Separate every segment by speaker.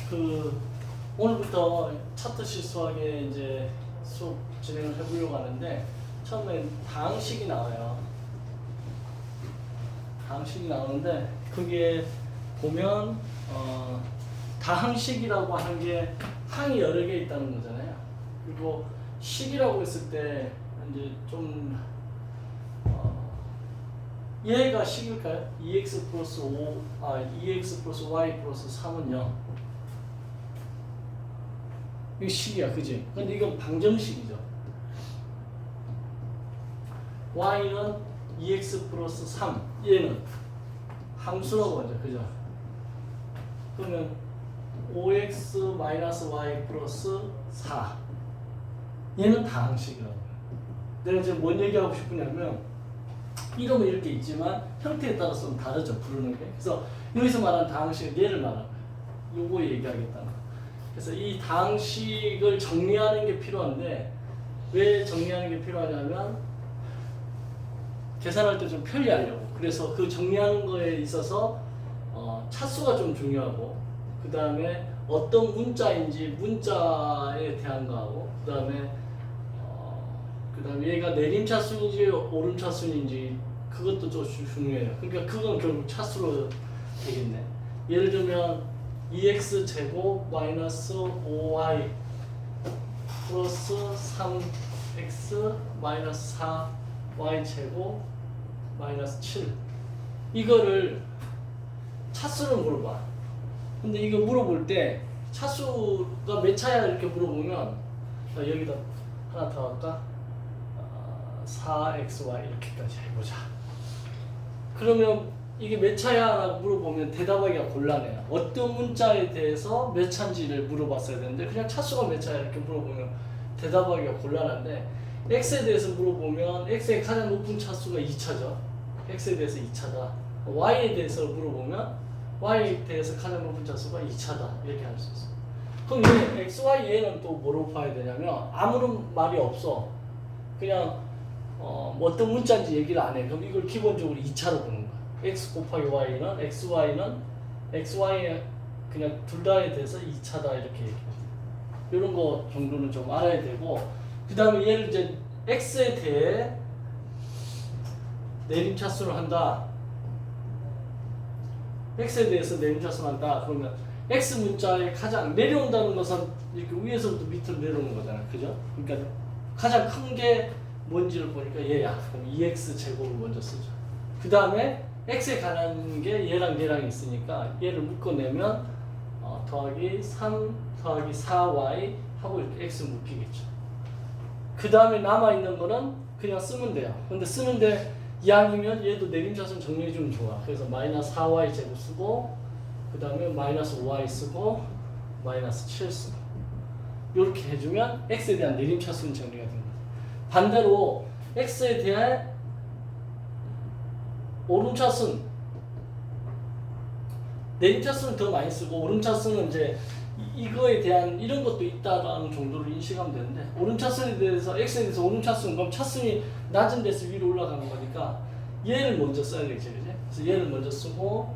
Speaker 1: 그 오늘부터 차트 실수하게 이제 수업 진행을 해보려고 하는데 처음엔 다항식이 나와요. 다항식이 나오는데 그게 보면 다항식이라고 하는 게 항이 여러 개 있다는 거잖아요. 그리고 식이라고 했을 때 이제 좀 얘가 식일까요? 2x 플러스 2x 플러스 y 플러스 3은 0. 이게 식이야, 그지? 근데 이건 방정식이죠. y는 2x 플러스 3. 얘는 함수라고 하죠, 그죠? 그러면 5x 마이너스 y 플러스 4. 얘는 다항식이라고 해요. 내가 지금 뭔 얘기하고 싶으냐면 이름은 이렇게 있지만 형태에 따라서는 다르죠, 부르는 게. 그래서 여기서 말하는 다항식은 얘를 말하는 거예요. 요거 얘기하겠다는 거예요. 그래서 이 다항식을 정리하는 게 필요한데 왜 정리하는 게 필요하냐면 계산할 때 좀 편리하려고. 그래서 그 정리하는 거에 있어서 차수가 좀 중요하고 그 다음에 어떤 문자인지 문자에 대한 거하고 그 다음에 얘가 내림차순인지 오름차순인지 그것도 좀 중요해요. 그러니까 그건 결국 차수로 되겠네. 예를 들면 2x 제곱 마이너스 5y 플러스 3x 마이너스 4y 제곱 마이너스 7 이거를 차수를 물어봐. 근데 이거 물어볼 때 차수가 몇 차야 이렇게 물어보면 여기다 하나 더 할까? 4xy 이렇게까지 해보자. 그러면 이게 몇 차야? 라고 물어보면 대답하기가 곤란해요. 어떤 문자에 대해서 몇 차인지를 물어봤어야 되는데 그냥 차수가 몇 차야 이렇게 물어보면 대답하기가 곤란한데 x에 대해서 물어보면 x의 가장 높은 차수가 2차죠. x에 대해서 2차다. y에 대해서 물어보면 y에 대해서 가장 높은 차수가 2차다. 이렇게 할 수 있어요. 그럼 얘 x, y, 얘는 또 뭐로 봐야 되냐면 아무런 말이 없어. 그냥 뭐 어떤 문자인지 얘기를 안 해. 그럼 이걸 기본적으로 2차로 보는 거야. x 곱하기 y는 xy는 xy에 그냥 둘 다에 대해서 2차다 이렇게 얘기해. 이런 거 정도는 좀 알아야 되고 그 다음에 얘를 이제 x에 대해 내림차순을 한다. x에 대해서 내림차순을 한다. 그러면 x 문자에 가장 내려온다는 것은 이렇게 위에서부터 밑으로 내려오는 거잖아. 그죠? 그러니까 가장 큰 게 뭔지를 보니까 얘야. 그럼 2x 제곱을 먼저 쓰죠. 그 다음에 x에 관한 게 얘랑 얘랑 있으니까 얘를 묶어내면 더하기 3 더하기 4y 하고 이렇게 x 묶이겠죠. 그 다음에 남아있는 거는 그냥 쓰면 돼요. 근데 쓰는데 이왕이면 얘도 내림차순 정리해주면 좋아. 그래서 마이너스 4y 제곱 쓰고 그 다음에 마이너스 5y 쓰고 마이너스 7 쓰고 이렇게 해주면 x에 대한 내림차순 정리가 됩니다. 반대로 x에 대한 오름차순 내림차순은 더 많이 쓰고 오름차순은 이제 이거에 대한 이런 것도 있다라는 정도로 인식하면 되는데 오름차순에 대해서 x에 대해서 오름차순 그럼 차순이 낮은 데서 위로 올라가는 거니까 얘를 먼저 써야겠지, 그지? 그래서 얘를 먼저 쓰고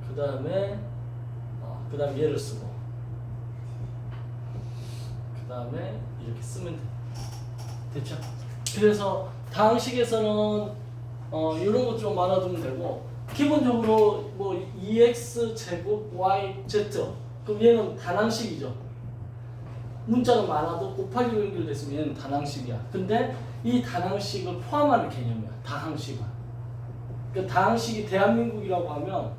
Speaker 1: 그 다음에 얘를 쓰고 그 다음에 이렇게 쓰면 돼. 됐죠? 그래서 다항식에서는 이런 것 좀 알아두면 되고 기본적으로 뭐 2x 제곱 y z 그럼 얘는 단항식이죠. 문자가 많아도 곱하기로 연결됐으면 얘는 단항식이야. 근데 이 단항식을 포함하는 개념이야. 다항식은. 그러니까 다항식이 대한민국이라고 하면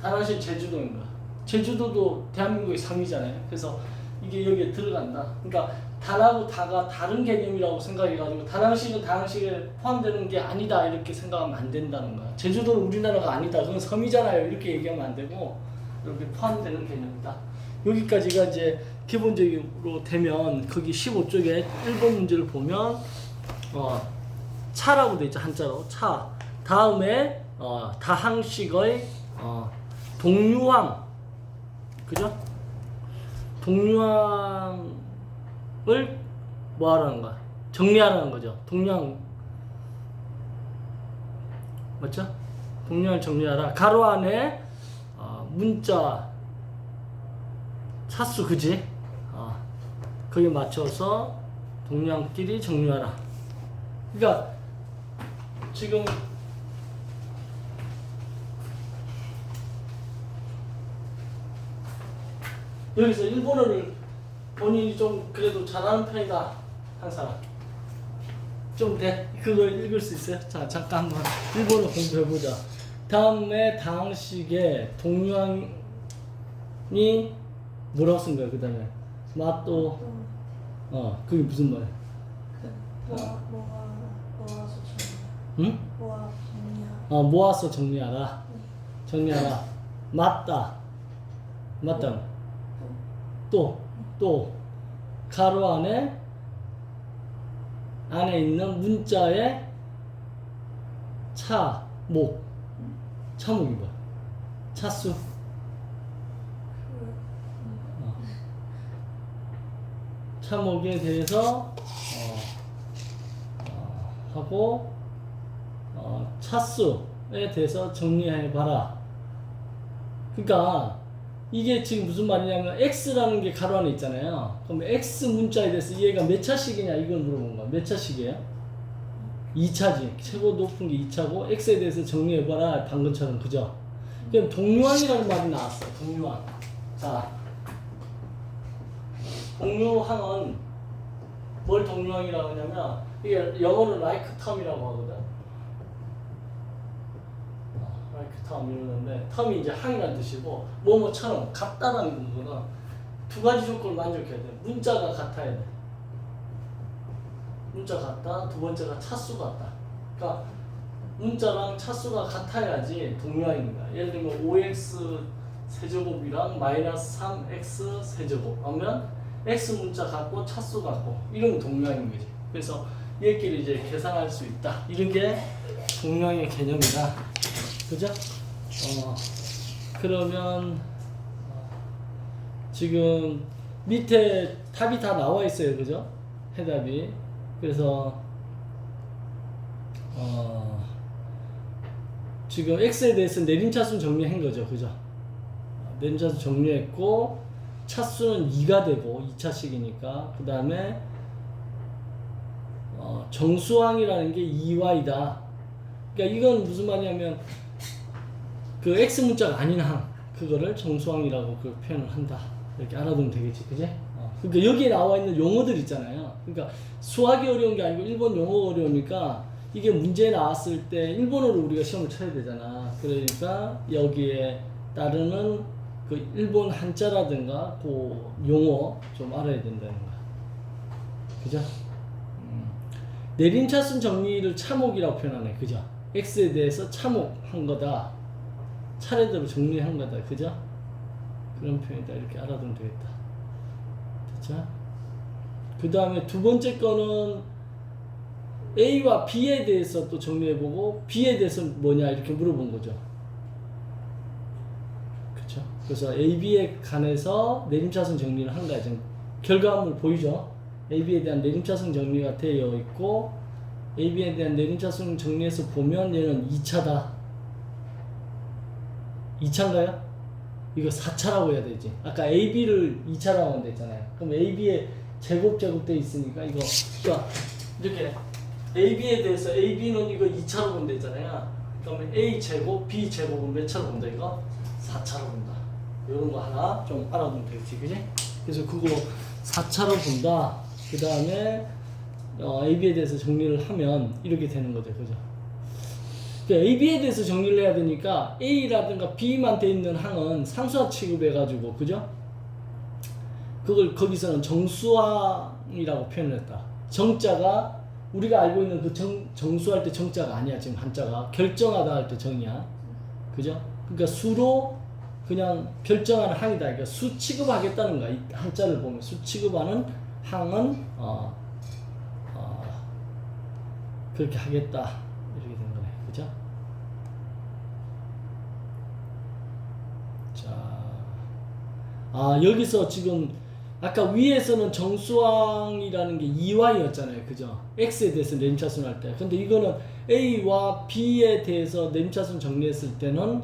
Speaker 1: 단항식 제주도인 거야. 제주도도 대한민국의 상이잖아요. 그래서 이게 여기에 들어간다. 그러니까 단하고 다가 다른 개념이라고 생각해가지고 단항식은 다항식에 포함되는 게 아니다 이렇게 생각하면 안 된다는 거야. 제주도는 우리나라가 아니다. 그건 섬이잖아요. 이렇게 얘기하면 안 되고 이렇게 포함되는 개념이다. 여기까지가 이제 기본적으로 되면 거기 15쪽에 1번 문제를 보면 차라고 돼 있죠. 한자로 차. 다음에 다항식의 동류항 그죠? 동류항을 뭐 하라는 거야? 정리하라는 거죠. 동류항 맞죠? 동류항을 정리하라. 가로 안에 문자 차수 그지? 거기에 맞춰서 동량끼리 정리하라. 그러니까 지금 여기서 일본어를 본인이 좀 그래도 잘하는 편이다 한 사람 좀 돼? 그거 읽을 수 있어요? 자 잠깐 한번 일본어 공부해보자. 다음에 당식에 동양이 뭐라고 쓴 거야? 그 다음에 맛도 그게 무슨 말이야?
Speaker 2: 모아서 정리하라.
Speaker 1: 응? 모아서 정리하라. 정리하라. 맞다. 맞다. 또 가로 안에 있는 문자의 차목이 뭐야? 차수. 차목에 대해서 하고 차수에 대해서 정리해봐라. 그러니까 이게 지금 무슨 말이냐면 x라는 게 가로 안에 있잖아요. 그럼 x 문자에 대해서 얘가 몇 차식이냐 이걸 물어본 거야. 몇 차식이에요? 2차지. 최고 높은 게 2차고 x에 대해서 정리해봐라. 방금처럼 그죠? 그럼 동류항이라는 말이 나왔어. 동류항. 자, 동류항은 뭘 동류항이라고 하냐면 이게 영어로 like term이라고 하거든. like term 이러는데 term이 이제 항이라는 뜻이고 뭐뭐처럼 같다라는 거는 두 가지 조건을 만족해야 돼. 문자가 같아야 돼. 문자 같다. 두 번째가 차수 같다. 그러니까 문자랑 차수가 같아야지 동류항입니다. 예를 들면 5x 세제곱이랑 마이너스 3x 세제곱 하면 x 문자 같고 차수 같고 이런 동류항인 거지. 그래서 얘끼리 이제 계산할 수 있다. 이런 게 동류항의 개념이다. 그죠? 그러면 지금 밑에 답이 다 나와 있어요. 그죠? 해답이. 그래서 지금 x에 대해서 내림차순 정리한 거죠. 그죠? 내림차순 정리했고 차수는 2가 되고 2차식이니까 그 다음에 정수항이라는 게 2y다. 그러니까 이건 무슨 말이냐면 그 x 문자가 아닌 항 그거를 정수항이라고 그 표현을 한다. 이렇게 알아두면 되겠지, 그지? 그러니까 여기에 나와 있는 용어들 있잖아요. 그러니까 수학이 어려운 게 아니고 일본 용어가 어려우니까 이게 문제에 나왔을 때 일본어로 우리가 시험을 쳐야 되잖아. 그러니까 여기에 따르는 그 일본 한자라든가 그 용어 좀 알아야 된다는 거야. 그죠? 내림차순 정리를 차목이라고 표현하네. 그죠? x에 대해서 차목한 거다. 차례대로 정리한 거다. 그죠? 그런 표현이다. 이렇게 알아두면 되겠다. 됐죠? 그 다음에 두 번째 거는 A와 B에 대해서 또 정리해보고 B에 대해서 뭐냐 이렇게 물어본 거죠. 그쵸? 그래서 A, B에 관해서 내림차순 정리를 한 거야. 지금 결과물 보이죠? A, B에 대한 내림차순 정리가 되어 있고 A, B에 대한 내림차순 정리해서 보면 얘는 2차다. 2차인가요? 이거 4차라고 해야 되지. 아까 A, B를 2차라고 하면 됐잖아요. 그럼 A, B에 제곱돼 있으니까 이거 이렇게 A, B에 대해서 A, B는 이거 2차로 보면 되잖아요. 그러면 A 제곱, B 제곱은 몇 차로 본다 이거? 4차로 본다. 이런 거 하나 좀 알아두면 되겠지, 그지? 그래서 그거 4차로 본다. 그 다음에 A, B에 대해서 정리를 하면 이렇게 되는 거죠, 그죠? A, B에 대해서 정리를 해야 되니까 A라든가 B만 돼 있는 항은 상수화 취급해가지고, 그죠? 그걸 거기서는 정수항이라고 표현을 했다. 정자가 우리가 알고 있는 그 정수할 때 정자가 아니야. 지금 한자가 결정하다 할 때 정이야. 그죠? 그러니까 수로 그냥 결정하는 항이다. 그러니까 수 취급하겠다는 거야. 이 한자를 보면 수 취급하는 항은 그렇게 하겠다. 이렇게 된 거네. 그죠? 자, 여기서 지금 아까 위에서는 정수항이라는 게 2y였잖아요. 그죠? x에 대해서 내림차순 할 때. 근데 이거는 a와 b에 대해서 내림차순 정리했을 때는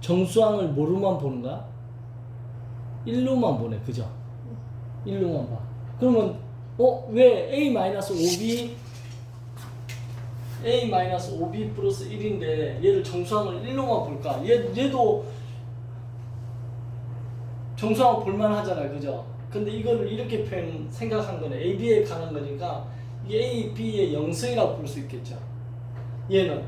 Speaker 1: 정수항을 뭐로만 보는 거야? 1로만 보내. 그죠? 1로만 봐. 그러면 왜 A-5B A-5B 플러스 1인데 얘를 정수항을 1로만 볼까? 얘도 정수항 볼만 하잖아요. 그죠? 근데 이거를 이렇게 생각한 거네. A, B에 관한 거니까 이게 A, B의 영승이라고 볼 수 있겠죠. 얘는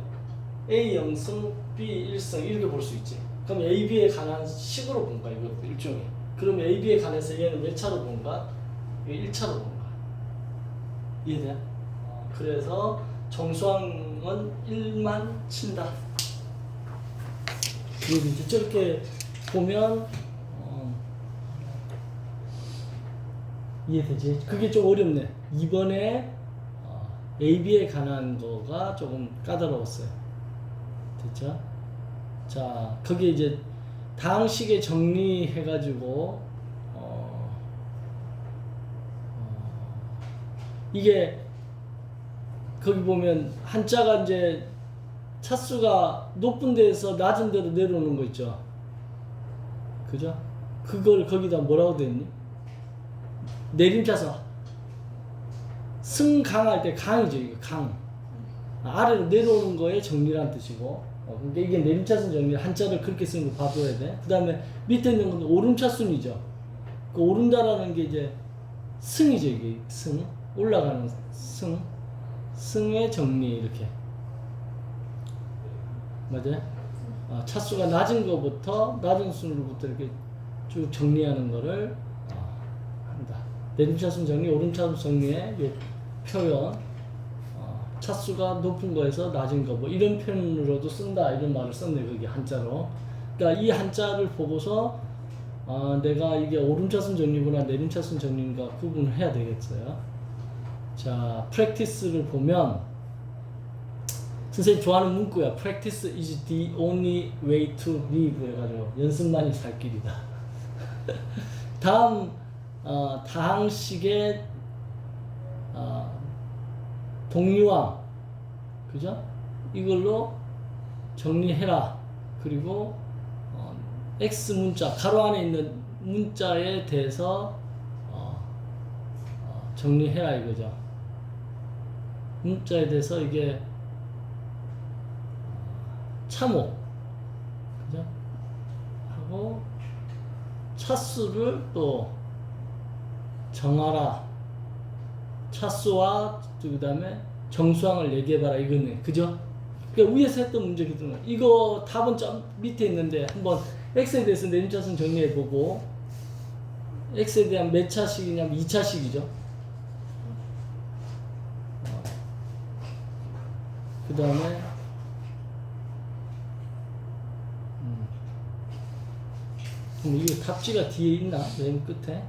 Speaker 1: A 영승, B 1승 이렇게 볼 수 있지. 그럼 A, B에 관한 식으로 본 거야. 이거 일종의. 그러면 A, B에 관해서 얘는 몇 차로 본 거야? 이거 1차로 본 거야. 이해돼? 그래서 정수항은 1만 친다. 이제 저렇게 보면 이해되지? 그게 좀 어렵네. 이번에 AB에 관한 거가 조금 까다로웠어요. 됐죠? 자, 거기에 이제 다항식에 정리해가지고 이게 거기 보면 한자가 이제 차수가 높은 데에서 낮은 데로 내려오는 거 있죠. 그죠? 그걸 거기다 뭐라고 되었니? 내림차수. 승강할 때 강이죠. 이거 강. 아래로 내려오는 거에 정리란 뜻이고. 그러니까 이게 내림차순 정리 한자를 그렇게 쓰는 거 봐줘야 돼. 그 다음에 밑에 있는 건 오름차순이죠. 그 오른다라는 게 이제 승이죠. 이게 승. 올라가는 승. 승의 정리 이렇게. 맞아요? 차수가 낮은 거부터 낮은 순으로부터 이렇게 쭉 정리하는 거를 한다. 내림차순 정리, 오름차순 정리의 요 표현. 차수가 높은 거에서 낮은 거 뭐 이런 표현으로도 쓴다 이런 말을 썼네. 거기 한자로. 그러니까 이 한자를 보고서 내가 이게 오름차순 정리구나 내림차순 정리인가 구분을 해야 되겠어요. 자, practice를 보면 선생님 좋아하는 문구야. Practice is the only way to live 해가지고 연습만이 살 길이다. 다음 다항식의 동류항, 그죠? 이걸로 정리해라. 그리고 X 문자 가로 안에 있는 문자에 대해서 정리해라 이거죠. 문자에 대해서 이게 참호, 그죠? 하고 차수를 또 정하라. 차수와 그 다음에 정수항을 얘기해봐라 이거네. 그죠? 그러니까 위에서 했던 문제거든요. 이거 답은 좀 밑에 있는데 한번 X에 대해서 내림차순 정리해보고 X에 대한 몇 차식이냐면 2차식이죠. 그 다음에 그럼 이거 답지가 뒤에 있나? 맨 끝에?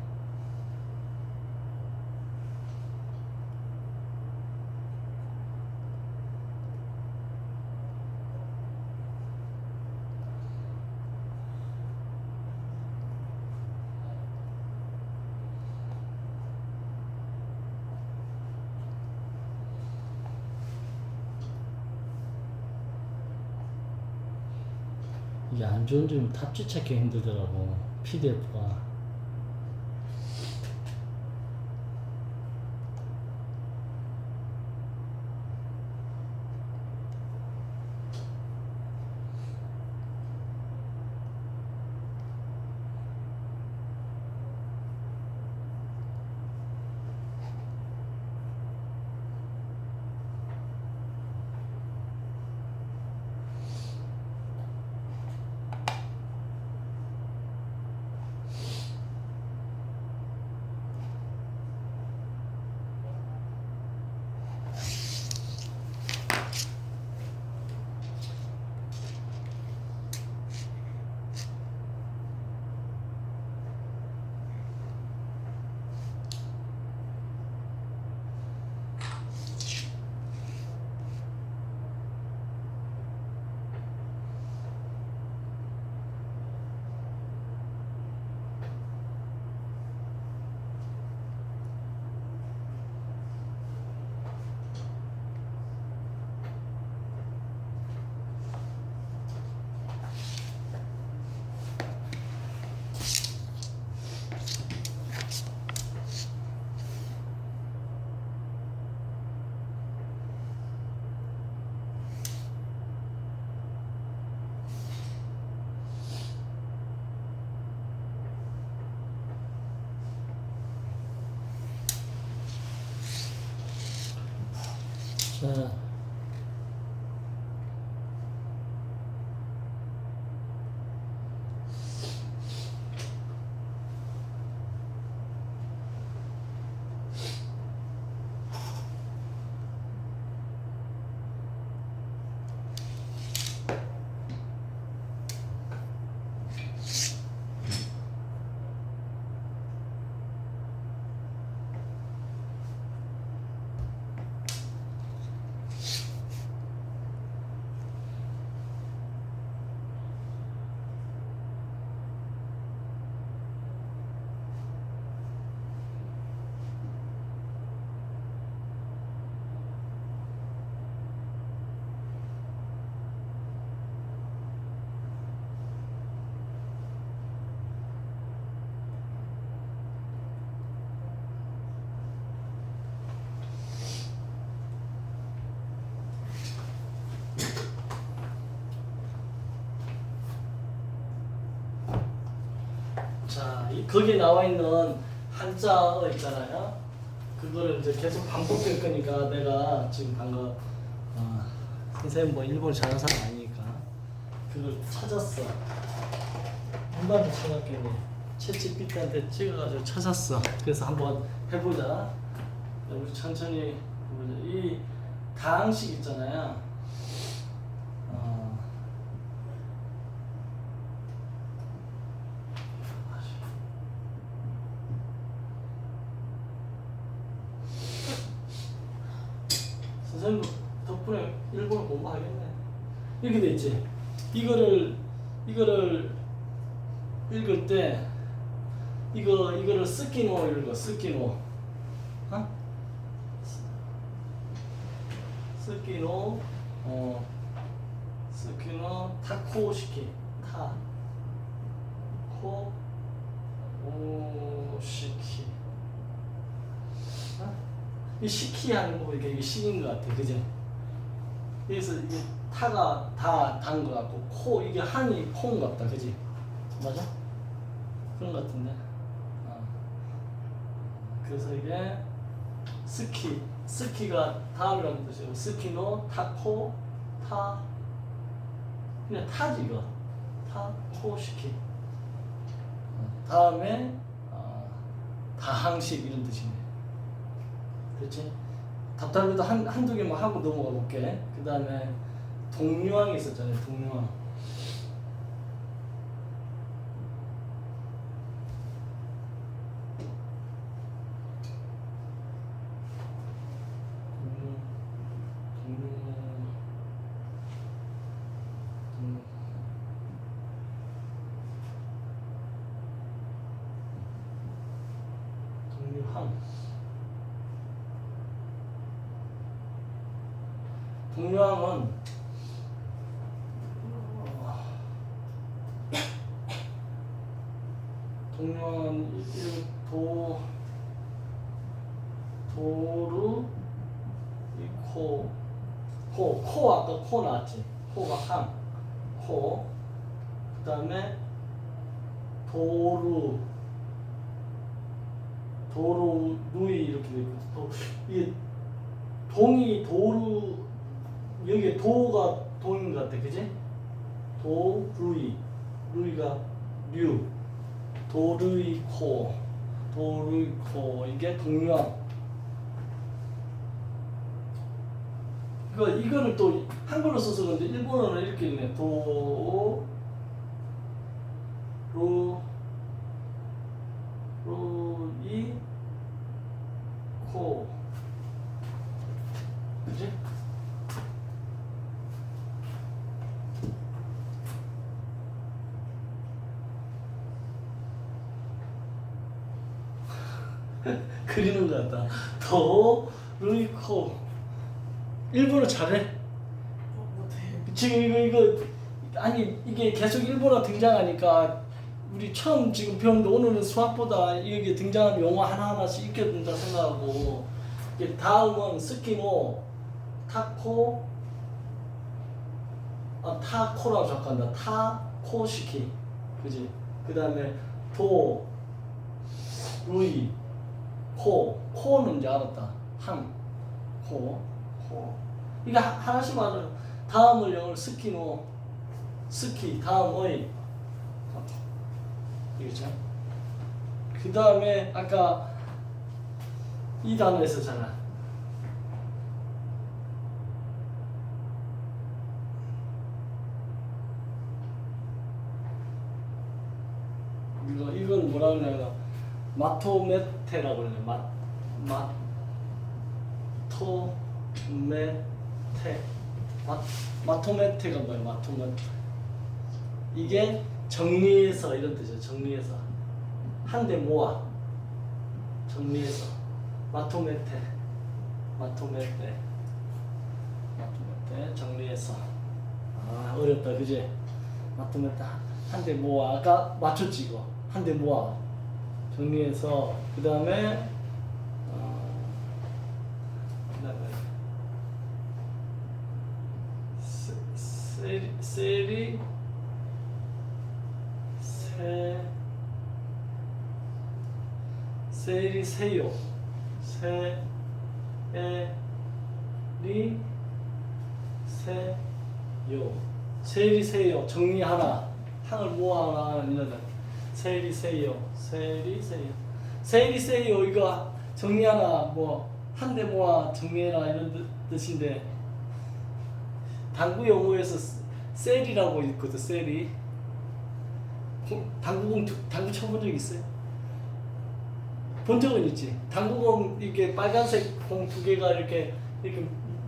Speaker 1: 이게 안 좋은 점이 답지 찾기 힘들더라고. PDF가. 자. 자, 거기에 나와 있는 한자어 있잖아요. 그거를 이제 계속 반복될 거니까 내가 지금 방금 선생님 뭐 일본어 잘하는 사람 아니니까 그걸 찾았어. 누구한테 찾았겠니? 챗GPT한테 찍어가지고 찾았어. 그래서 한번 해보자. 우리 천천히 해보자. 이 다항식 있잖아요. 선생님 덕분에 일본어 공부하겠네. 이렇게 돼 있지. 이거를 읽을 때 이거를 스키노 읽어. 스키노. 어? 스키노. 스키노 타코시키. 타코시키. 이 시키 하는 거 보니까 이게 시인 것 같아, 그지? 그래서 이게 타가 다 단 것 같고 코 이게 한이 코인 것 같다, 그지? 맞아? 그런 것 같은데. 그래서 이게 스키가 다음이라는 뜻이고 스키노 타코 타 그냥 타지 이거 타코시키. 다음에 다항식 이런 뜻이네. 그렇지? 답답해도 한두 개만 하고 넘어가 볼게. 그 다음에 동류항이 있었잖아요. 동류항. 동류항은 동류항은 도루 코 아까 코 나왔지. 코가 항 코. 그 다음에 도루루이 이렇게 돼 있고 이게 동이 도루 여기에 도가 동인 것 같아, 그지? 루이가 도루이코 이게 동류항. 이거를 또 한글로 써서 그런데 일본어는 이렇게 읽네. 루이코. 그지? 그리는 것 같다. 루이코. 일본어 잘해?
Speaker 2: 못해.
Speaker 1: 지금 이거 아니 이게 계속 일본어 등장하니까 우리 처음 지금 배우는데 오늘은 수학보다 이게 등장하는 용어 하나하나씩 익혀둔다 생각하고 다음은 스키노 타코라고 생각한다. 타코시키. 그지? 그 다음에 루이 코는 이제 알았다. 코 이거 하나씩 말해요. 다음을 영어로 스키노, 스키 다음의 이거죠. 그 다음에 아까 이 단어 했었잖아. 이걸 뭐라 그러냐면 마토메테라고 그러네. 마토메테가 뭐야? 마토메테. 이게 정리해서 이런 뜻이죠. 정리해서 한데 모아. 정리해서 마토메테 정리해서. 아 어렵다 그지? 마토메테 한데 모아. 아까 맞췄지 이거. 한데 모아 정리해서 그 다음에 세리세요 세리세요 정리하라 항을 모아라 이러다 세리세요 이거 정리하라 뭐 한데 모아 정리해라 이런 뜻인데 당구 용어에서 셀이라고 있거든. 셀이 당구공 당구 쳐본 적 있어요? 본 적은 있지. 당구공 이렇게 빨간색 공 두 개가 이렇게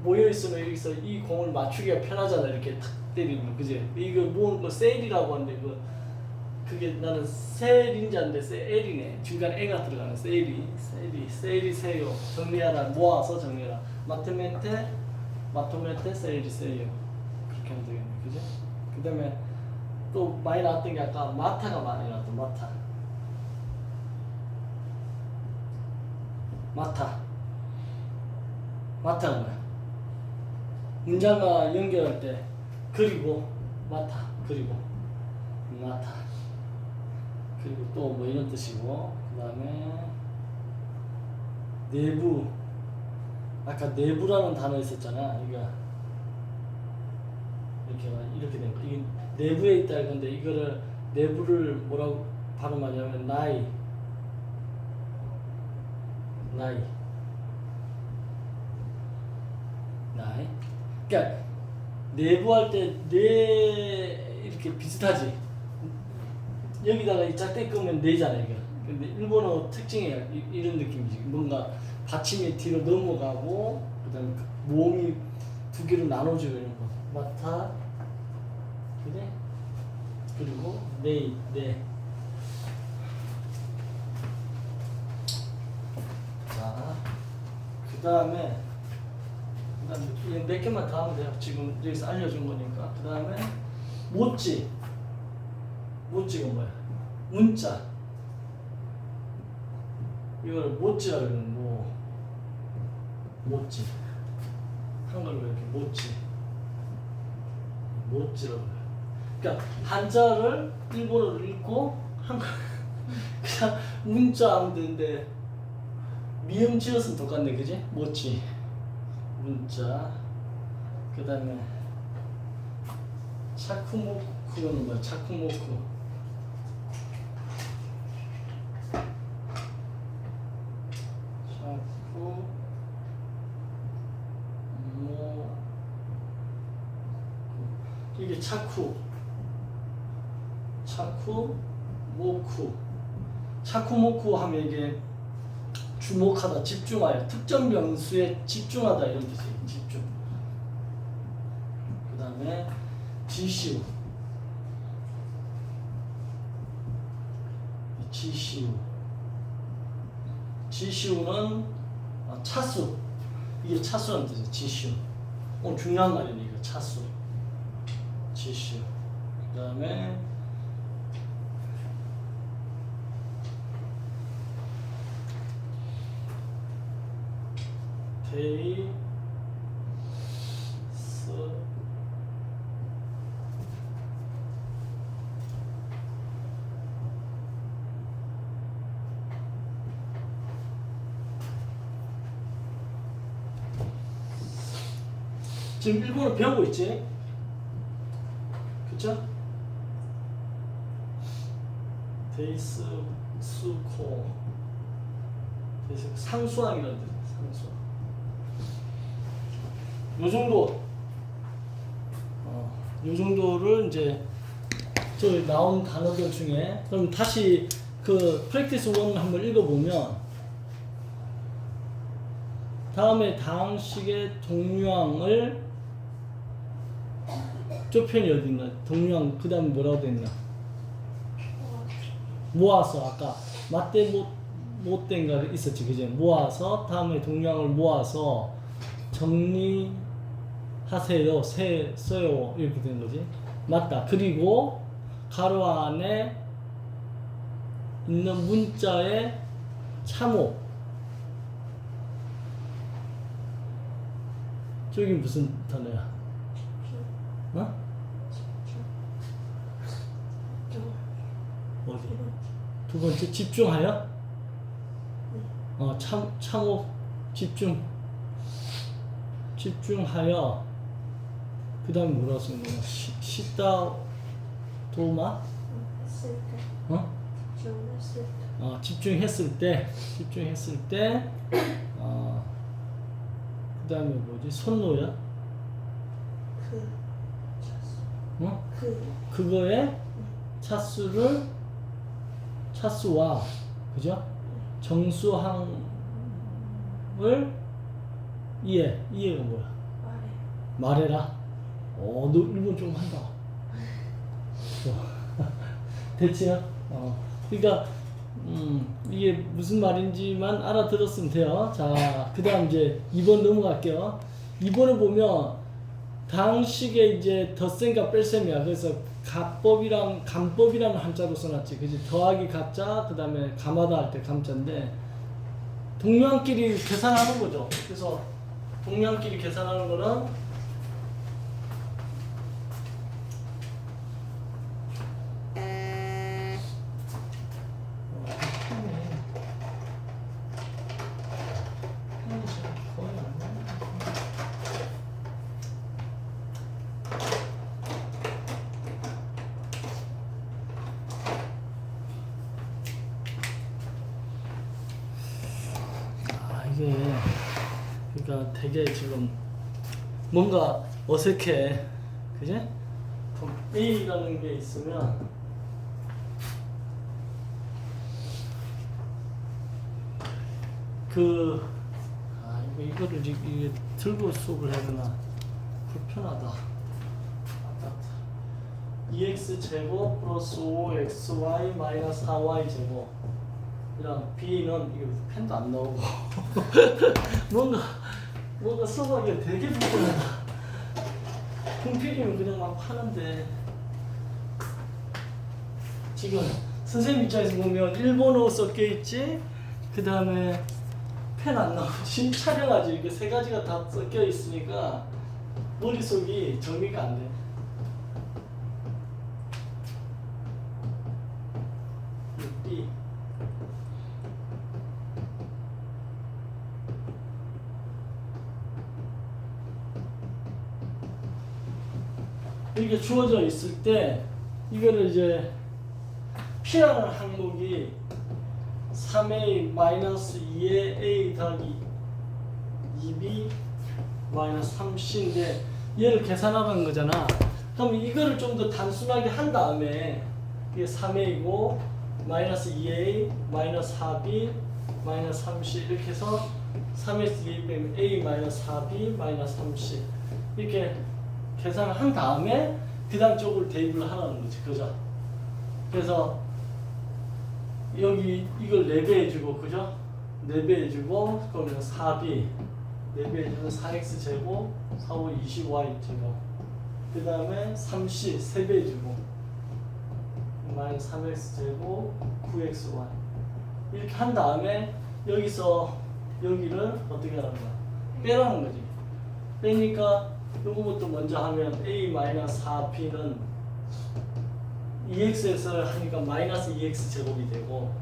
Speaker 1: 모여 있으면 여기서 이 공을 맞추기가 편하잖아. 이렇게 탁 때리면 그지? 이거 뭐 셀이라고 하는데 그게 나는 셀인지 아는데 셀이네. 중간에 애가 들어가는 세리세요 정리하라 모아서 정리하라 마토메테 세리세요 그렇게 하면 되겠네. 그지? 그 다음에 또 많이 나왔던 게 아까 마타가 많이 나왔던 마타가 뭐야? 문장과 연결할 때 그리고 마타 그리고 또 뭐 이런 뜻이고 그 다음에 내부 아까 내부라는 단어 있었잖아. 이거 이렇게 된 거. 이게 내부에 있다 이건데 이거를 내부를 뭐라고 발음하냐면 나이. 그러니까 내부 할 때 내 이렇게 비슷하지. 여기다가 이 짝대기 끄면 내잖아 이거. 근데 일본어 특징이야. 이런 느낌이지. 뭔가 받침이 뒤로 넘어가고 그다음에 모음이 두 개로 나눠지고 이런 거. 마타 그래? 그리고 네. 자, 그다음에 몇 개만 더 하면 돼요. 지금 여기서 알려준 거니까. 그다음에 모찌가 뭐야? 문자. 이걸 모찌라 그러는 모찌. 한글로 이렇게 모찌라고 해요. 그러니까 한자를 일본어로 읽고 한글 그냥 문자 하면 되는데 미음 지어서는 똑같네, 그지? 모찌 문자. 그 다음에 차쿠모쿠는 뭐야? 차쿠모쿠. 이게 차쿠모쿠 하면 이게 주목하다, 집중하여, 특정 명수에 집중하다 이런 뜻이에요. 집중. 그 다음에 지시우는 차수. 이게 차수라는 뜻이에요. 지시우. 오늘 중요한 말이네 이거 차수. 지시우. 그 다음에 데이스 지금 일본어 배우고 있지? 그쵸? 데이스 수코 데이스 상수항이라는 뜻 상수항 요 정도 요 정도를 이제 저 나온 단어들 중에 그럼 다시 그 프랙티스 1 한번 읽어보면 다음에 다항식의 동류항을 쪼편이 어디 있나? 동류항 그 다음에 뭐라고 돼 있나? 모아서 아까 맞대 못된가 있었지 그제 모아서 다음에 동류항을 모아서 정리하세요 써요 이렇게 되는 거지 맞다. 그리고 가로 안에 있는 문자의 참호 저기 무슨 단어야? 어? 어디? 두 번째 집중하여? 참호 집중하여 그 다음에 뭐라고 쓰는 거야? 시다 도마?
Speaker 2: 했을 때.
Speaker 1: 어?
Speaker 2: 집중했을 때.
Speaker 1: 집중했을 때 그 다음에 뭐지? 손노야?
Speaker 2: 그 차수.
Speaker 1: 어?
Speaker 2: 그.
Speaker 1: 그거에 차수와 그죠? 정수항을 이해가 뭐야? 말해라. 너 일본 좀 한다. 대체야? 그러니까 이게 무슨 말인지만 알아들었으면 돼요. 자, 그다음 이제 2번 넘어갈게요. 2번을 보면 다항식에 이제 덧셈과 뺄셈이야. 그래서 간법이라는 한자로 써놨지. 그지? 더하기 가짜, 그다음에 감하다 할 때 감자인데 동류항끼리 계산하는 거죠. 그래서 동류항끼리 계산하는 거는 이게 그러니까 되게 지금 뭔가 어색해, 그지? 그럼 A라는 게 있으면 이거를 이게 들고 수업을 해야 되나 불편하다. 2x 제곱 플러스 5xy 마이너스 4y 제곱 이랑 b는 이거 펜도 안 나오고 뭔가 수업하기가 되게 불편하다. 분필이면 그냥 막 하는데 지금 선생님 입장에서 보면 일본어 섞여 있지, 그 다음에 펜 안 나오고 지금 촬영하지 이렇게 세 가지가 다 섞여 있으니까 머릿속이 정리가 안 돼. B 이렇게 주어져 있을 때 이거를 이제 P라는 항목이 3a 마이너스 2의 a 더하기 2b 마이너스 3c인데 얘를 계산하는 거잖아. 그럼 이거를 좀 더 단순하게 한 다음에 이게 3a이고 마이너스 2a 마이너스 4b 마이너스 3c 이렇게 해서 3에서 2 빼면 a 마이너스 4b 마이너스 3c 이렇게 계산을 한 다음에 그 다음 쪽을 대입을 하라는 거지. 그죠? 그래서 여기 이걸 4배 해주고, 그죠? 4배 해주고, 그러면 4b 4배 해주면 4x 제곱 4, 5, 20y 제곱 그 다음에 3c 3배 해주고 마이너스 3x 제곱 9xy 이렇게 한 다음에 여기서 여기를 어떻게 하는 거야? 빼라는 거지. 빼니까 요거부터 먼저 하면 a-4b는 2x에서 하니까 마이너스 2x 제곱이 되고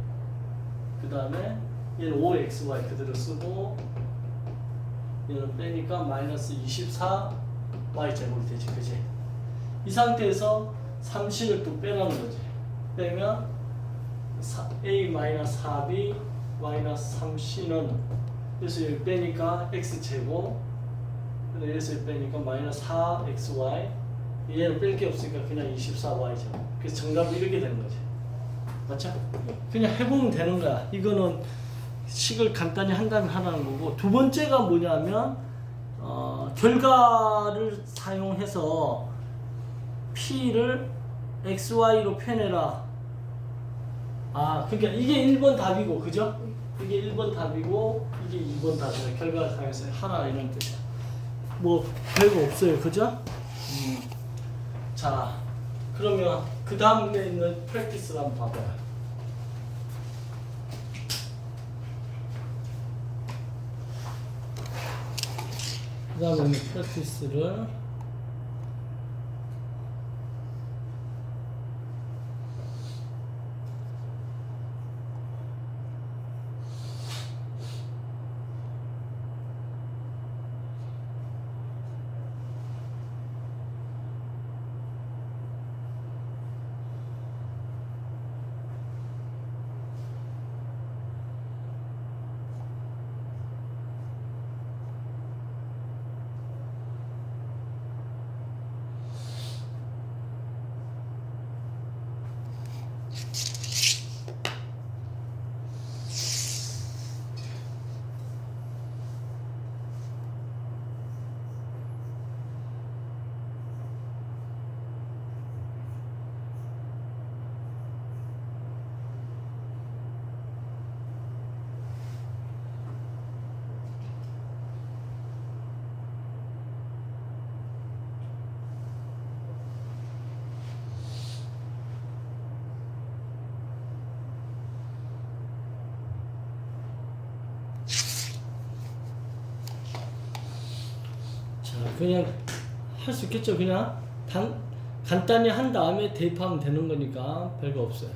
Speaker 1: 그 다음에 얘는 5xy 그대로 쓰고 얘는 빼니까 마이너스 24 y제곱이 되지, 그지? 이 상태에서 3c를 또 빼라는 거지. 빼면 a-4b 마이너스 3c는 여기서 여기 빼니까 x제곱, 근데 여기서 빼니까 마이너스 4xy, 얘는 뺄 게 없으니까 그냥 24y제곱. 그래서 정답은 이렇게 되는 거지. 맞죠? 그냥 해보면 되는 거야. 이거는 식을 간단히 한다면 하라는 거고, 두 번째가 뭐냐면 결과를 사용해서 p를 xy로 표현해라. 그러니까 이게 1번 답이고, 그죠? 이게 1번 답이고 이게 2번 답이야. 결과를 사용해서 하라 이런 뜻이야. 뭐 별거 없어요, 그죠? 자, 그러면 그 다음에 있는 프랙티스를 한번 봐봐요. 그 다음에 있는 프랙티스를 그냥 할 수 있겠죠. 그냥 간단히 한 다음에 대입하면 되는 거니까 별거 없어요.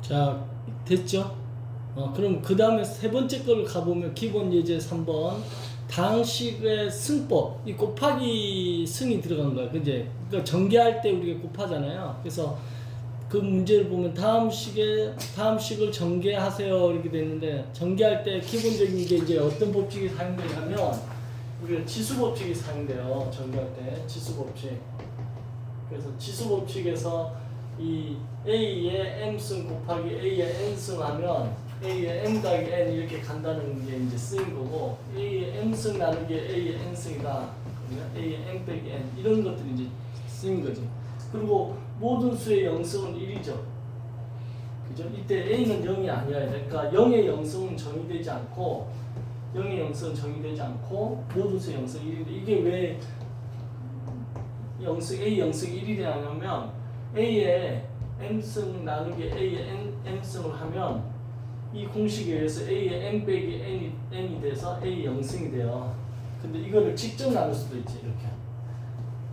Speaker 1: 자, 됐죠? 그럼 그 다음에 세 번째 걸 가보면 기본 예제 3번 다항식의 승법, 이 곱하기 승이 들어간 거야, 그제? 그러니까 전개할 때 우리가 곱하잖아요. 그래서 그 문제를 보면 다항식을 전개하세요 이렇게 돼 있는데, 전개할 때 기본적인 게 이제 어떤 법칙이 사용되냐면 우리가 지수 법칙이 사용돼요. 전개할 때 지수 법칙. 그래서 지수 법칙에서 이 A의 M승 곱하기 A의 N승 하면 A의 M 더하기 N 이렇게 간다는 게 이제 쓰인 거고, A의 M승 나누기 A의 N승이다. 그러면 A의 M 빼기 N 이런 것들이 이제 쓰인 거지. 그리고 모든 수의 영승은 1이죠. 그죠? 이때 A는 0이 아니어야 돼. 그러니까 0의 영승은 정의되지 않고, 0의 영승은 정의되지 않고 모든 수의 영승 1인데, 이게 왜 영승 A 영승 1이 되냐면 A의 M승 나누기 A의 M승을 하면 이 공식에 의해서 A의 M 빼기 N이 돼서 A 영승이 돼요. 근데 이거를 직접 나눌 수도 있지.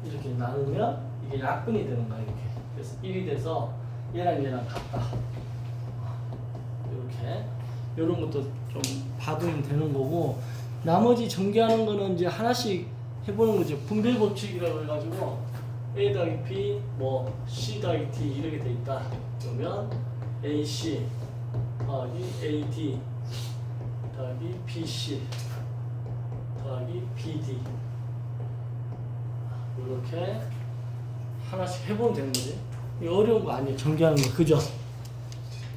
Speaker 1: 이렇게 나누면 이게 약분이 되는 거야. 이렇게. 그래서 1이 돼서 얘랑 같다. 이렇게 이런 것도 좀 봐두면 되는 거고, 나머지 전개하는 거는 이제 하나씩 해보는 거죠. 분배 법칙이라고 해가지고 A 더하기 B 뭐 C 더하기 D 이렇게 돼 있다. 그러면 AC 더하기 AD 더하기 BC 더하기 BD 이렇게 하나씩 해보면 되는 거지. 이거 어려운 거 아니에요. 전개하는 거 그죠?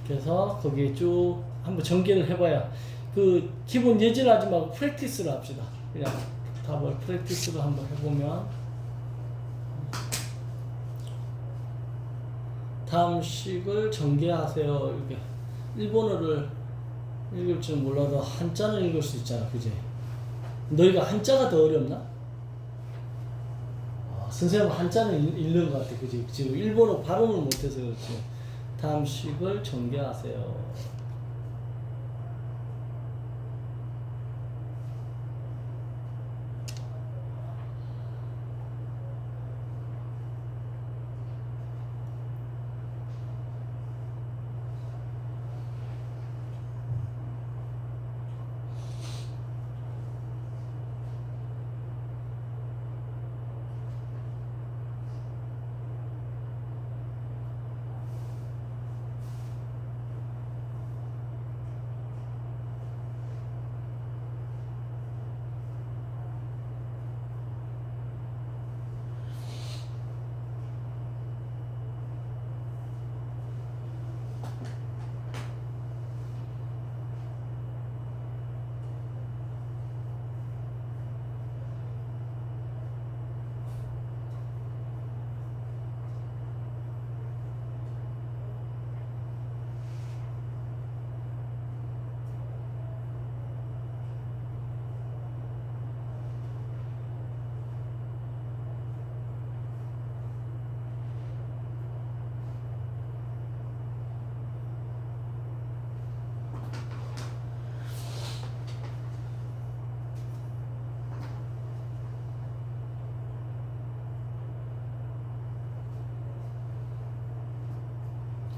Speaker 1: 그래서 거기에 쭉 한번 전개를 해봐야 그 기본 예제를 하지 말고 프랙티스를 합시다. 그냥 답을 프랙티스로 한번 해보면 다음 식을 전개하세요. 이렇게 일본어를 읽을 줄 몰라도 한자는 읽을 수 있잖아, 그지? 너희가 한자가 더 어렵나? 선생님은 한자는 읽는 것 같아, 그지? 지금 일본어 발음을 못해서 그렇지. 다음 식을 전개하세요.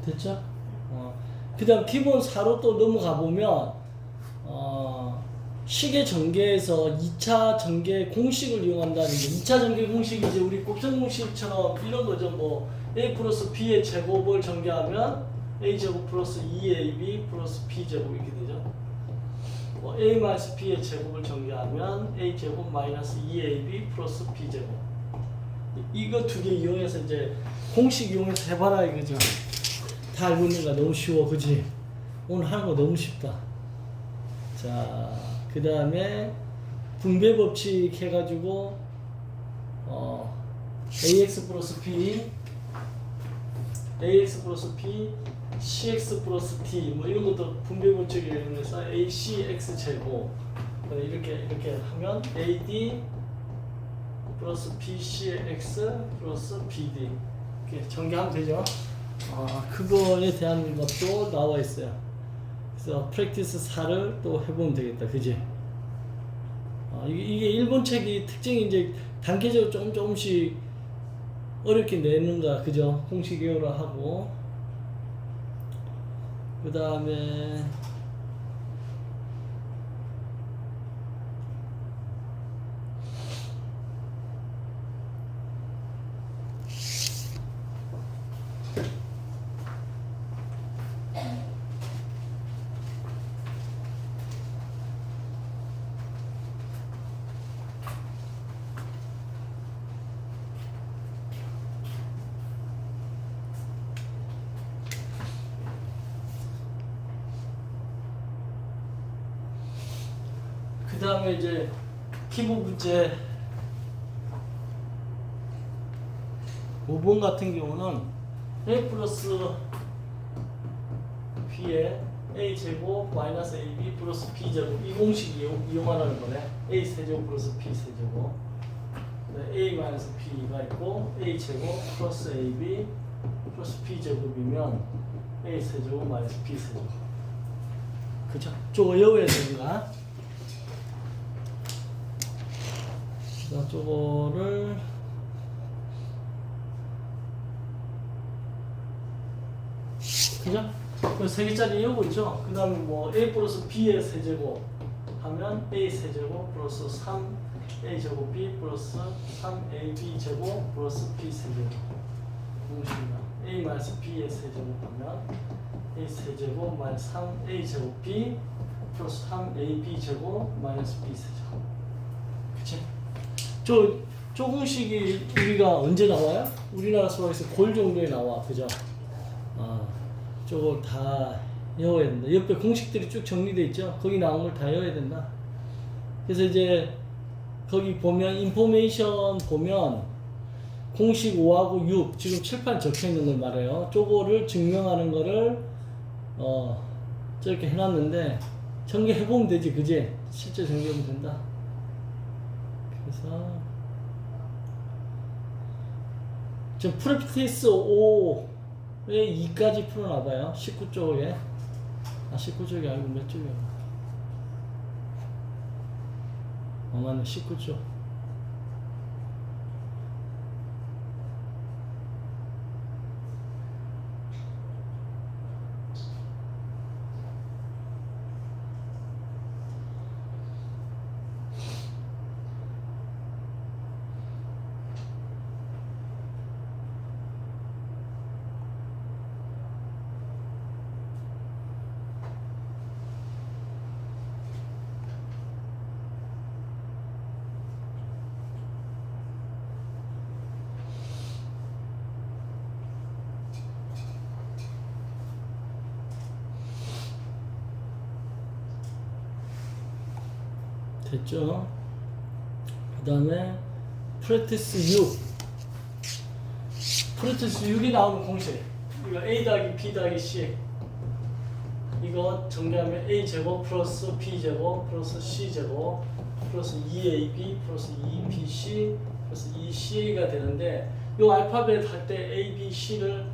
Speaker 1: 됐죠? 그 다음 기본 4로 또 넘어가 보면 식의 전개에서 2차 전개 공식을 이용한다는 게 2차 전개 공식이 이제 우리 곱셈 공식처럼 이런 거죠. 뭐 A 플러스 B의 제곱을 전개하면 A 제곱 플러스 2AB 플러스 B 제곱 이렇게 되죠. 뭐 A 마이너스 B의 제곱을 전개하면 A 제곱 마이너스 2AB 플러스 B 제곱 이거 두 개 이용해서 이제 공식 이용해서 해봐라 이거죠. 다 알고 있는 거 너무 쉬워, 그지? 오늘 하는 거 너무 쉽다. 자, 그 다음에 분배 법칙 해가지고 AX 플러스 B, AX 플러스 B, CX 플러스 D 뭐 이런 것도 분배 법칙에 의해서 ACX 제곱 이렇게 하면 AD 플러스 BCX 플러스 BD 이렇게 전개하면 되죠. 그거에 대한 것도 나와 있어요. 그래서 프랙티스 4를 또 해보면 되겠다, 그지? 이게 일본 책이 특징이 이제 단계적으로 조금씩 어렵게 내는가, 그죠? 공식 외우라 하고 그 다음에 그 다음에 이제 기본 문제 5번 같은 경우는 A 플러스 B에 A 제곱 마이너스 AB 플러스 B 제곱 이 공식 이용하라는 거네. A 세제곱 플러스 B 세제곱 A 마이너스 B가 있고 A 제곱 플러스 AB 플러스 B 제곱이면 A 세제곱 마이너스 B 세제곱 그쵸? 저거 외워야 됩니다. 자, 저거를 그죠? 그 세 개짜리 이거 있죠? 그 다음에 뭐 A 플러스 B의 세제곱 하면 A 세제곱 플러스 3 a 제곱 b 플러스 3ab 제곱 플러스 b 세제곱 공식이나 a 마이너스 b의 세제곱하면 a 세제곱 마이너스 3a 제곱 b 플러스 3ab 제곱 마이너스 b 세제곱. 그치? 저 공식이 우리가 언제 나와요? 우리나라 수학에서 골 정도에 나와. 그죠? 저걸 다 외워야 된다. 옆에 공식들이 쭉 정리되어 있죠? 거기 나온 걸 다 외워야 된다. 그래서 이제 거기 보면 인포메이션 보면 공식 5하고 6 지금 칠판 적혀 있는 걸 말해요. 저거를 증명하는 거를 저렇게 해놨는데 전개해보면 되지. 그지? 실제 전개하면 된다. 그래서 지금 프랙티스 5에 2까지 풀어놔봐요. 19쪽에 19쪽이 아니고 몇 쪽이야? 맞네. 19쪽. 됐죠? 그 다음에 프랙티스 6 프랙티스 6이 나오는 공식 이거 a 더하기 b 더하기 c 이거 정리하면 a 제곱 플러스 b 제곱 플러스 c 제곱 플러스 2ab 플러스 2bc 플러스 2ca가 되는데 요 알파벳 할 때 a, b, c를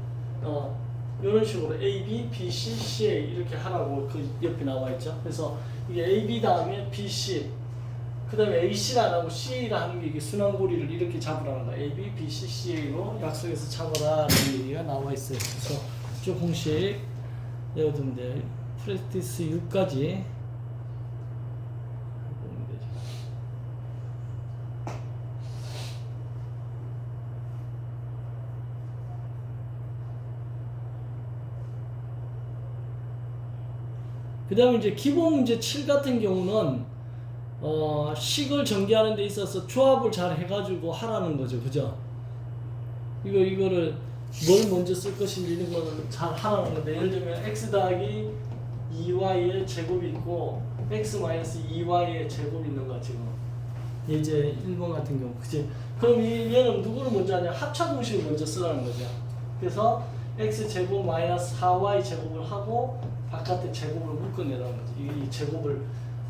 Speaker 1: 이런 식으로 a, b, b, c, ca 이렇게 하라고 그 옆에 나와 있죠. 그래서 이게 a, b 다음에 b, c 그 다음에 AC를 안 하고 CA를 하는 게 이게 순환고리를 이렇게 잡으라는 거야. A, B, B, C, CA로 약속해서 잡아라 라는 얘기가 나와 있어요. 그래서 쭉 공식 외워두면 돼요. 프랙티스 6까지 보면 되죠. 그 다음에 이제 기본 문제 7 같은 경우는 식을 전개하는 데 있어서 조합을 잘 해가지고 하라는 거죠. 그죠? 이거를 뭘 먼저 쓸 것인지 이런 거는 잘 하라는 건데, 예를 들면 x 더하기 2y의 제곱이 있고 x 마이너스 2y의 제곱이 있는 거야 지금. 이제 1번 같은 경우. 그치? 그럼 얘는 누구를 먼저 하냐? 합차 공식을 먼저 쓰라는 거죠. 그래서 x 제곱 마이너스 4y 제곱을 하고 바깥에 제곱을 묶어내라는 거죠. 이 제곱을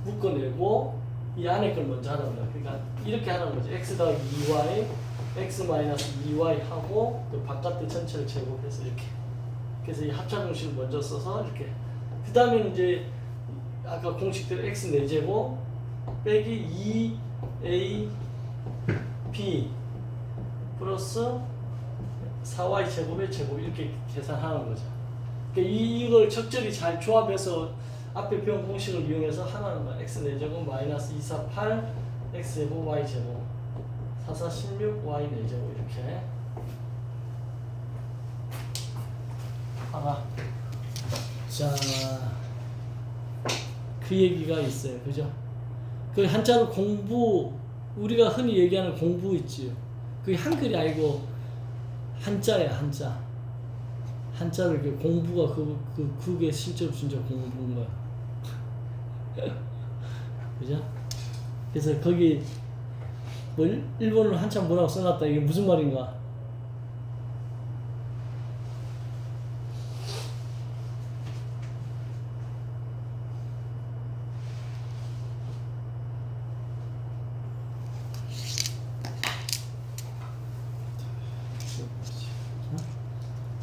Speaker 1: 묶어내고 이 안에 걸 먼저 하라는 거야. 그러니까 이렇게 하라는 거지. x 더하기 2y, x 마이너스 2y 하고 또 바깥에 전체를 제곱해서 이렇게. 그래서 이 합차 공식을 먼저 써서 이렇게. 그 다음에 이제 아까 공식대로 x 4제곱 빼기 2ab 플러스 4y 제곱의 제곱 이렇게 계산하는 거죠. 그러니까 이걸 적절히 잘 조합해서 앞에 배운 공식을 이용해서 하나는 거야. x 4제곱 마이너스 2, 4, 8 x 제곱 y 제곱 4, 4, 16 y 4제곱 이렇게 하나. 자, 그 얘기가 있어요. 그죠? 그 한자로 공부, 우리가 흔히 얘기하는 공부 있지요. 그게 한글이 아니고 한자야, 한자. 한자를 이렇게 공부가 그게 실제로 진짜 공부인 거야. 그죠? 그래서 거기 뭐 일본어로 한참 뭐라고 써놨다. 이게 무슨 말인가?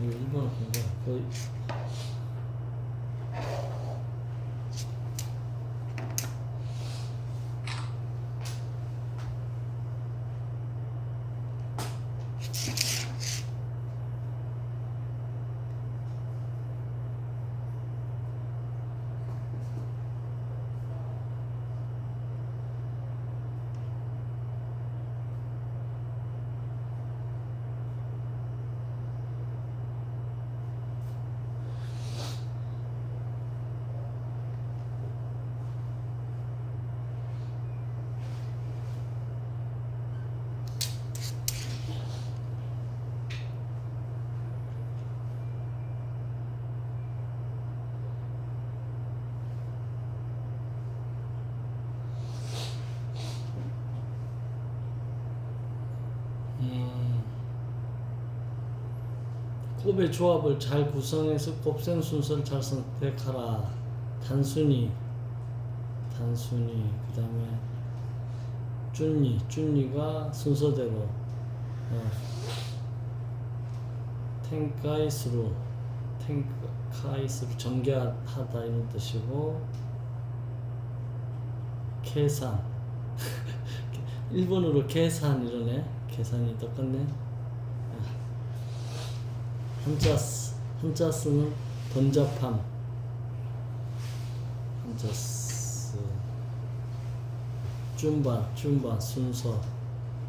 Speaker 1: 이거 일본어 공부 거의. 곱의 조합을 잘 구성해서 곱셈 순서를 잘 선택하라. 단순히 그 다음에 준리가 순서대로 텐카이스로 전개하다 이런 뜻이고, 계산 일본어로 계산 이러네. 계산이 똑같네. 한자스는 번잡함. 한자스 준반 순서.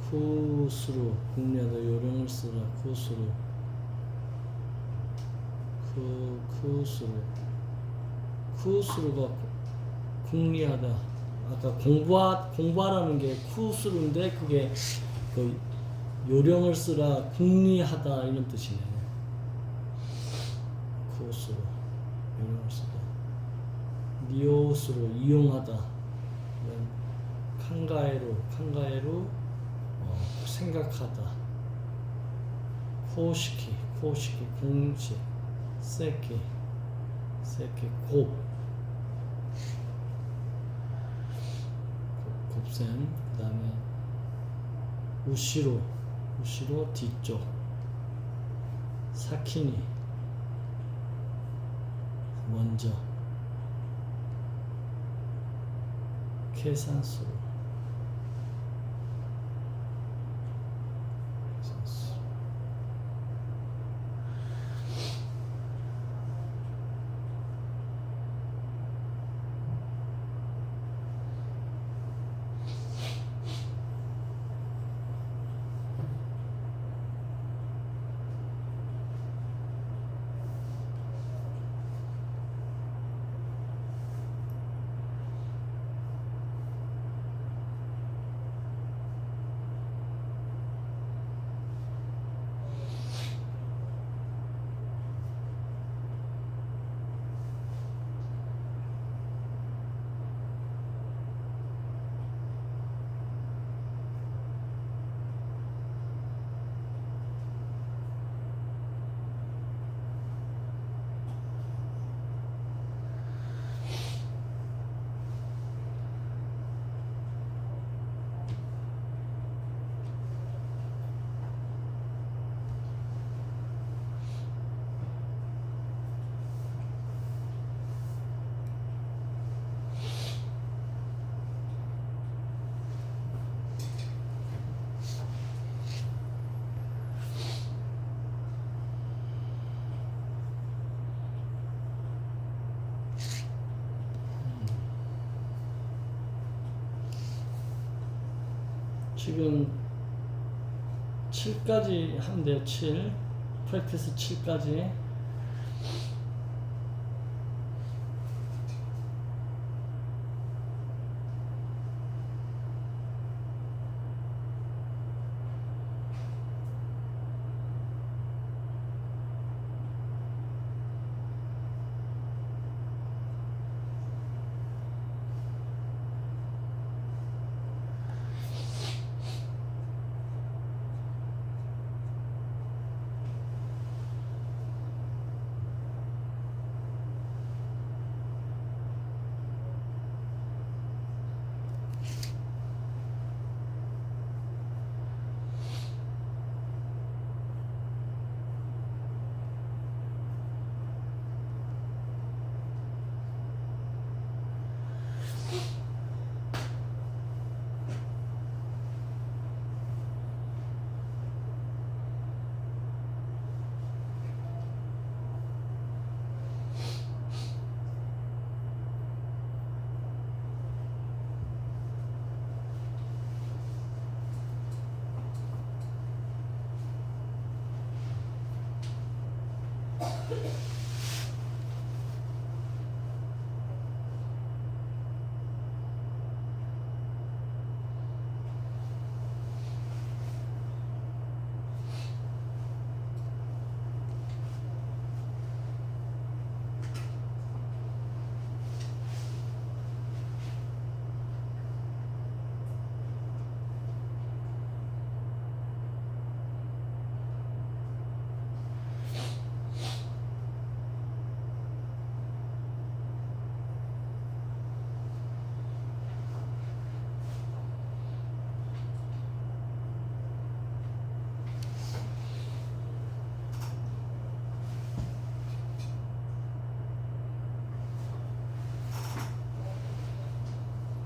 Speaker 1: 쿠스루 국내도 요령을 쓰라. 쿠스루가 궁리하다. 아까 공부하라는 게 쿠스루인데 그게 그 요령을 쓰라, 궁리하다 이런 뜻이네. 쿠스루 요령을 쓰다. 니오스루 이용하다. 칸가에루 생각하다. 코시키 공식. 세키 곱셈. 그 다음에 우시로 뒤쪽. 사키니 먼저. 계산수. 지금 7까지 하면 돼요. 7 프랙티스 7까지.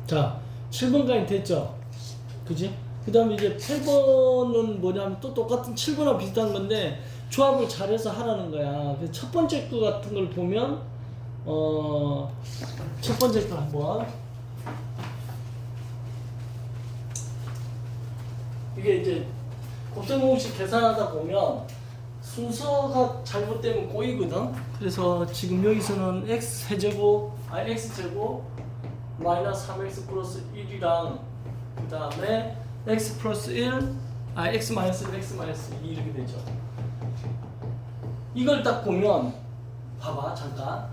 Speaker 1: 자, 7번까지 됐죠? 그지? 그 다음에 이제 8번은 뭐냐면 또 똑같은 7번하고 비슷한 건데 조합을 잘해서 하라는 거야. 그래서 첫 번째 거 같은 걸 보면 첫 번째 거 한번 이게 이제 곱셈 공식 계산하다 보면 순서가 잘못되면 꼬이거든. 그래서 지금 여기서는 x제곱 마이너스 3x 플러스 1이랑 그 다음에 x 플러스 1 x 마이너스 1 x 마이너스 2 이렇게 되죠. 이걸 딱 보면 봐봐 잠깐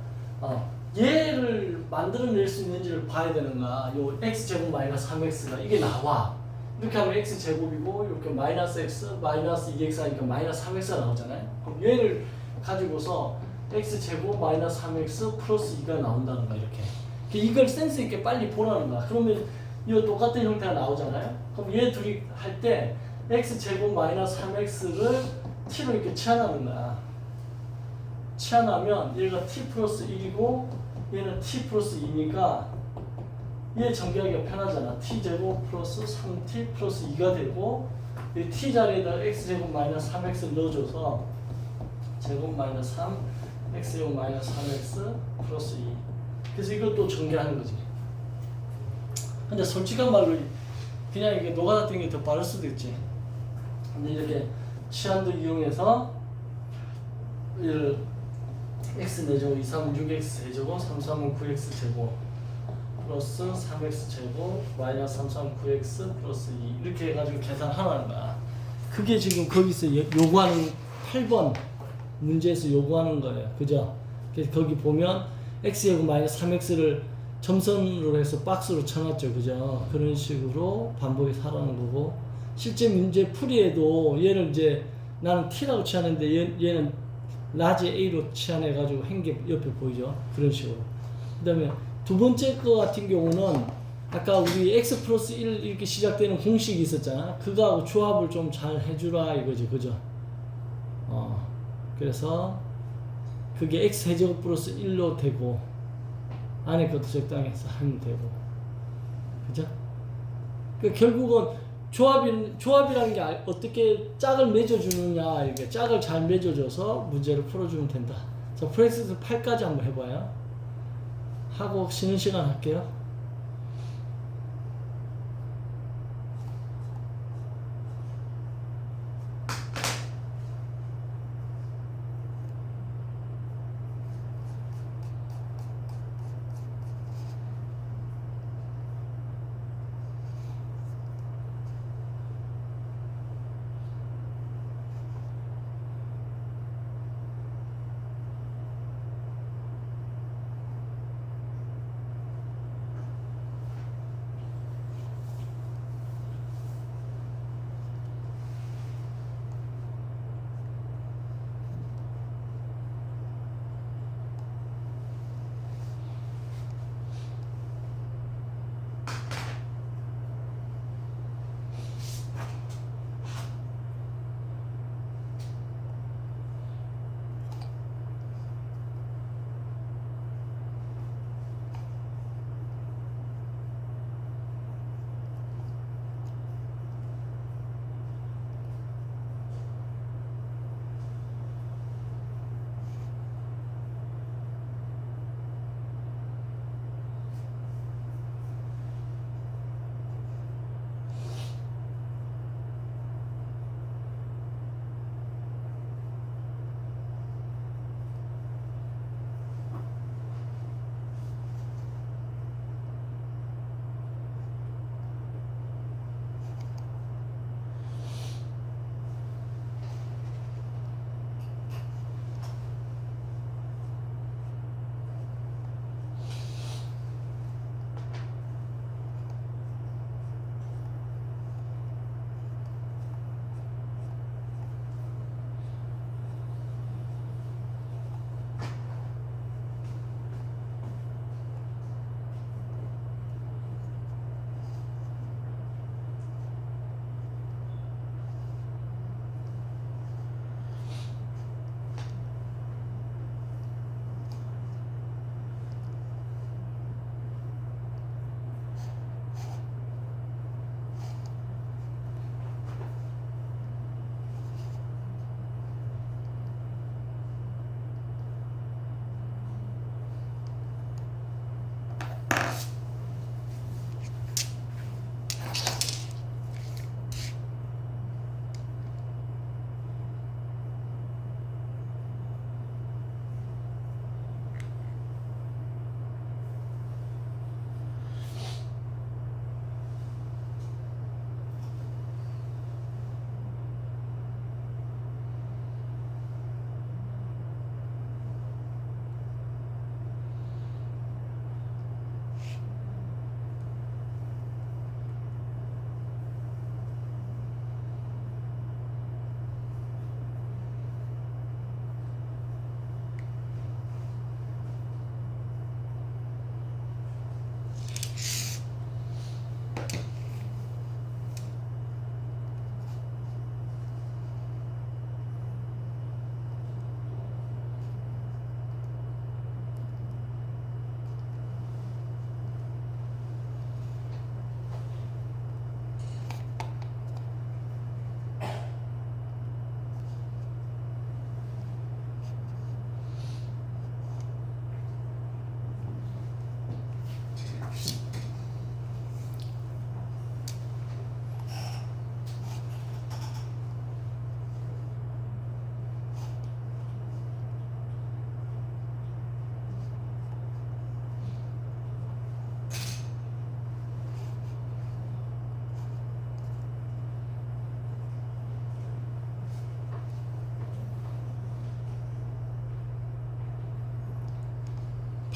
Speaker 1: 얘를 만들어낼 수 있는지를 봐야 되는 거야. 요 x제곱 마이너스 3x가 이게 나와. 이렇게 하면 x제곱이고 이렇게 마이너스 x 마이너스 2x 하니까 마이너스 3x가 나오잖아요. 그럼 얘를 가지고서 x제곱 마이너스 3x 플러스 2가 나온다는 거야. 이렇게 이걸 센스 있게 빨리 보라는 거야. 그러면 이 똑같은 형태가 나오잖아요. 그럼 얘 둘이 할 때 x제곱 마이너스 3x를 t로 이렇게 치환하는 거야. 치환하면 얘가 t 플러스 1이고 얘는 t 플러스 2니까 얘 전개하기가 편하잖아. t제곱 플러스 3t 플러스 2가 되고 이 t 자리에다 x제곱 마이너스 3x를 넣어줘서 제곱 마이너스 3 x제곱 마이너스 3x 플러스 2 그래서 이것도 전개하는 거지. 근데 솔직한 말로 그냥 이게 노가다 뛴 게 더 빠를 수도 있지. 근데 이렇게 치환도 이용해서 x 4제곱 2, 3은 6x 세제곱 3, 3은 9x 제곱 플러스 3x 제곱 마이너스 3, 3, 9x 플러스 2 이렇게 해가지고 계산하라는 거야. 그게 지금 거기서 요구하는 8번 문제에서 요구하는 거예요. 그죠? 그래서 거기 보면 x제곱 마이너스 3x를 점선으로 해서 박스로 쳐놨죠. 그죠? 그런 식으로 반복해서 하라는 거고 실제 문제 풀이에도 얘를 이제 나는 t라고 치하는데 얘는 라지 a로 치환해가지고 한 게 옆에 보이죠? 그런 식으로. 그 다음에 두 번째 거 같은 경우는 아까 우리 x 플러스 1 이렇게 시작되는 공식이 있었잖아. 그거하고 조합을 좀 잘 해주라 이거지. 그죠? 그래서 그게 x 세제곱 플러스 1로 되고 안에 것도 적당히 해서 하면 되고. 그죠? 그 결국은 조합이라는 게 어떻게 짝을 맺어주느냐, 이렇게 짝을 잘 맺어줘서 문제를 풀어주면 된다. 자, 프랙티스 8까지 한번 해봐요. 하고 쉬는 시간 할게요.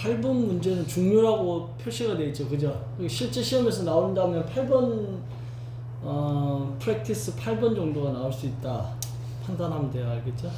Speaker 1: 8번 문제는 중요라고 표시가 되어 있죠. 그죠? 실제 시험에서 나온다면 8번 프랙티스 8번 정도가 나올 수 있다 판단하면 돼요. 알겠죠?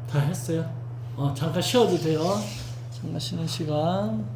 Speaker 1: 다 했어요. 잠깐 쉬어도 돼요. 잠깐 쉬는 시간.